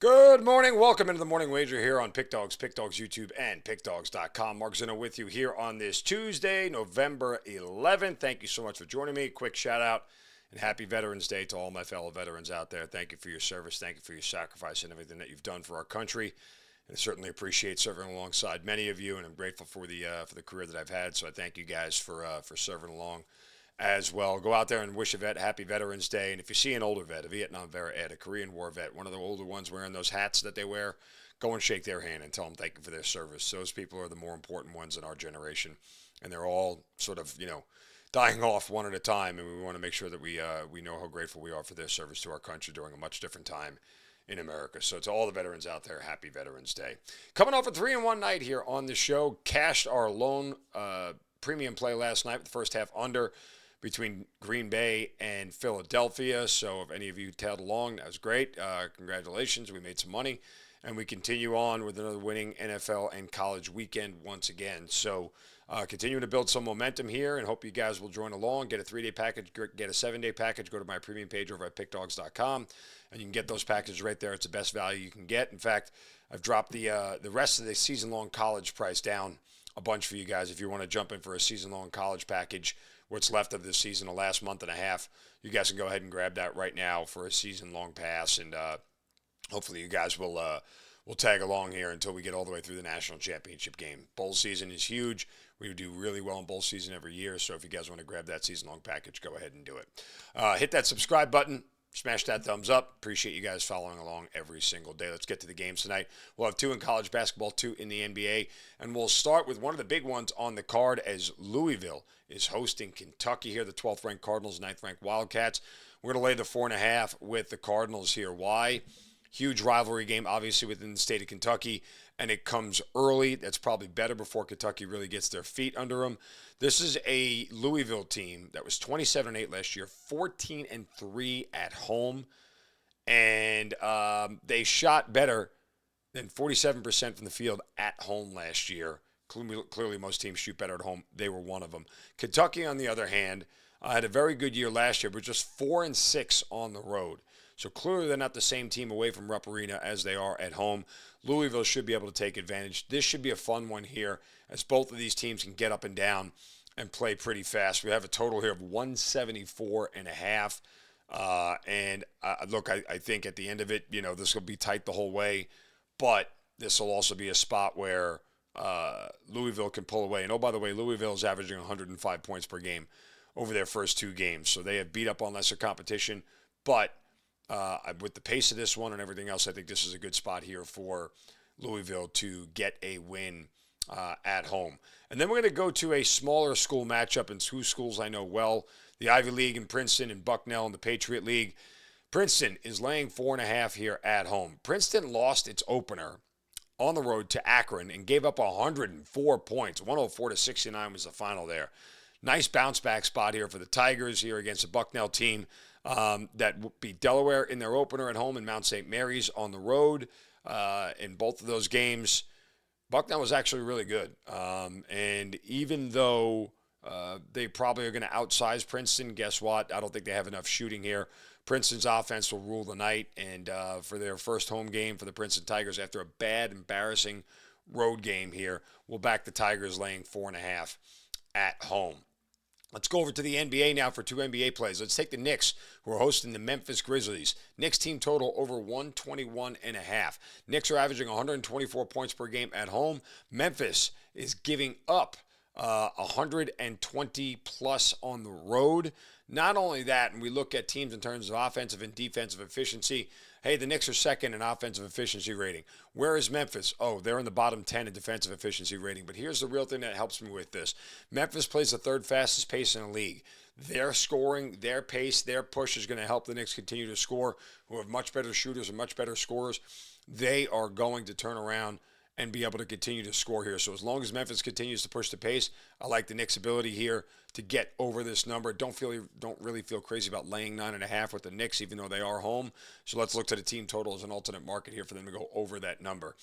Good morning. Welcome into the Morning Wager here on Pick Dawgz, PickDawgz YouTube, and PickDawgz.com. Mark Zinno with you here on this Tuesday, November 11th. Thank you so much for joining me. Quick shout out and happy Veterans Day to all my fellow veterans out there. Thank you for your service. Thank you for your sacrifice and everything that you've done for our country. And I certainly appreciate serving alongside many of you, and I'm grateful for the career that I've had. So I thank you guys for serving along as well. Go out there and wish a vet happy Veterans Day. And if you see an older vet, a Vietnam vet, a Korean War vet, one of the older ones wearing those hats that they wear, go and shake their hand and tell them thank you for their service. Those people are the more important ones in our generation. And they're all sort of, dying off one at a time. And we want to make sure that we know how grateful we are for their service to our country during a much different time in America. So to all the veterans out there, happy Veterans Day. Coming off a 3-1 night here on the show, cashed our lone premium play last night with the first half under between Green Bay and Philadelphia. So if any of you tailed along, that was great. Congratulations. We made some money. And we continue on with another winning NFL and college weekend once again. So continuing to build some momentum here, and hope you guys will join along. Get a 3-day package, get a 7-day package. Go to my premium page over at PickDawgz.com, and you can get those packages right there. It's the best value you can get. In fact, I've dropped the rest of the season-long college price down a bunch for you guys. If you want to jump in for a season-long college package, what's left of this season, the last month and a half, you guys can go ahead and grab that right now for a season-long pass, and hopefully you guys will tag along here until we get all the way through the national championship game. Bowl season is huge. We do really well in bowl season every year, so if you guys want to grab that season-long package, go ahead and do it. Hit that subscribe button. Smash that thumbs up. Appreciate you guys following along every single day. Let's get to the games tonight. We'll have 2 in college basketball, 2 in the NBA. And we'll start with one of the big ones on the card as Louisville is hosting Kentucky here. The 12th-ranked Cardinals, 9th-ranked Wildcats. We're going to lay the 4.5 with the Cardinals here. Why? Huge rivalry game, obviously, within the state of Kentucky, and it comes early. That's probably better before Kentucky really gets their feet under them. This is a Louisville team that was 27-8 last year, 14-3 at home, and they shot better than 47% from the field at home last year. Clearly, most teams shoot better at home. They were one of them. Kentucky, on the other hand, had a very good year last year, but just 4-6 on the road. So clearly they're not the same team away from Rupp Arena as they are at home. Louisville should be able to take advantage. This should be a fun one here, as both of these teams can get up and down and play pretty fast. We have a total here of 174.5. Look, I think at the end of it, this will be tight the whole way. But this will also be a spot where Louisville can pull away. And, oh, by the way, Louisville is averaging 105 points per game over their first 2 games. So they have beat up on lesser competition. But with the pace of this one and everything else, I think this is a good spot here for Louisville to get a win at home. And then we're going to go to a smaller school matchup in 2 schools I know well, the Ivy League in Princeton and Bucknell in the Patriot League. Princeton is laying 4.5 here at home. Princeton lost its opener on the road to Akron and gave up 104 points. 104-69 was the final there. Nice bounce back spot here for the Tigers here against a Bucknell team that beat Delaware in their opener at home and Mount St. Mary's on the road. In both of those games, Bucknell was actually really good. And even though they probably are going to outsize Princeton, guess what? I don't think they have enough shooting here. Princeton's offense will rule the night. And for their first home game for the Princeton Tigers after a bad, embarrassing road game here, we'll back the Tigers laying 4.5 at home. Let's go over to the NBA now for 2 NBA plays. Let's take the Knicks, who are hosting the Memphis Grizzlies. Knicks team total over 121.5. Knicks are averaging 124 points per game at home. Memphis is giving up 120 plus on the road. Not only that, and we look at teams in terms of offensive and defensive efficiency, hey, the Knicks are second in offensive efficiency rating. Where is Memphis? Oh, they're in the bottom 10 in defensive efficiency rating. But here's the real thing that helps me with this. Memphis plays the 3rd fastest pace in the league. Their scoring, their pace, their push is going to help the Knicks continue to score, who have much better shooters and much better scorers. They are going to turn around and be able to continue to score here. So as long as Memphis continues to push the pace, I like the Knicks' ability here to get over this number. Don't really feel crazy about laying 9.5 with the Knicks, even though they are home. So let's look to the team total as an alternate market here for them to go over that number.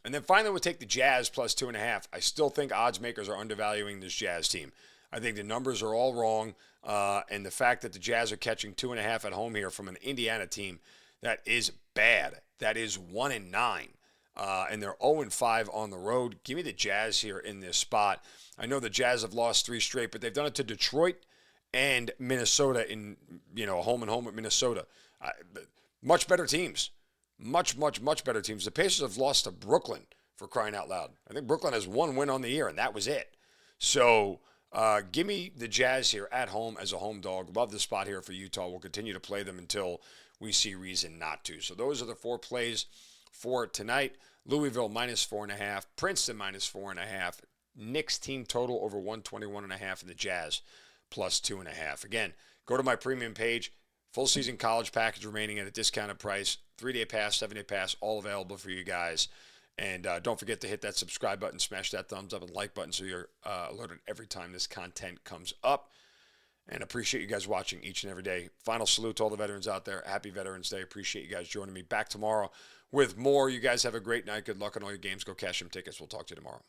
And then finally, we'll take the Jazz plus 2.5. I still think odds makers are undervaluing this Jazz team. I think the numbers are all wrong. And the fact that the Jazz are catching 2.5 at home here from an Indiana team that is bad. That is 1-9. And they're 0-5 on the road. Give me the Jazz here in this spot. I know the Jazz have lost 3 straight, but they've done it to Detroit and Minnesota in, home and home with Minnesota. Much better teams. Much better teams. The Pacers have lost to Brooklyn, for crying out loud. I think Brooklyn has 1 win on the year, and that was it. So give me the Jazz here at home as a home dog. Love the spot here for Utah. We'll continue to play them until we see reason not to. So those are the 4 plays for tonight. Louisville -4.5, Princeton -4.5, Knicks team total over 121.5, and the Jazz +2.5. Again, go to my premium page. Full season college package remaining at a discounted price. 3-day pass, 7-day pass, all available for you guys. And don't forget to hit that subscribe button, smash that thumbs up and like button so you're alerted every time this content comes up. And appreciate you guys watching each and every day. Final salute to all the veterans out there. Happy Veterans Day. Appreciate you guys joining me. Back tomorrow with more. You guys have a great night. Good luck on all your games. Go cash some tickets. We'll talk to you tomorrow.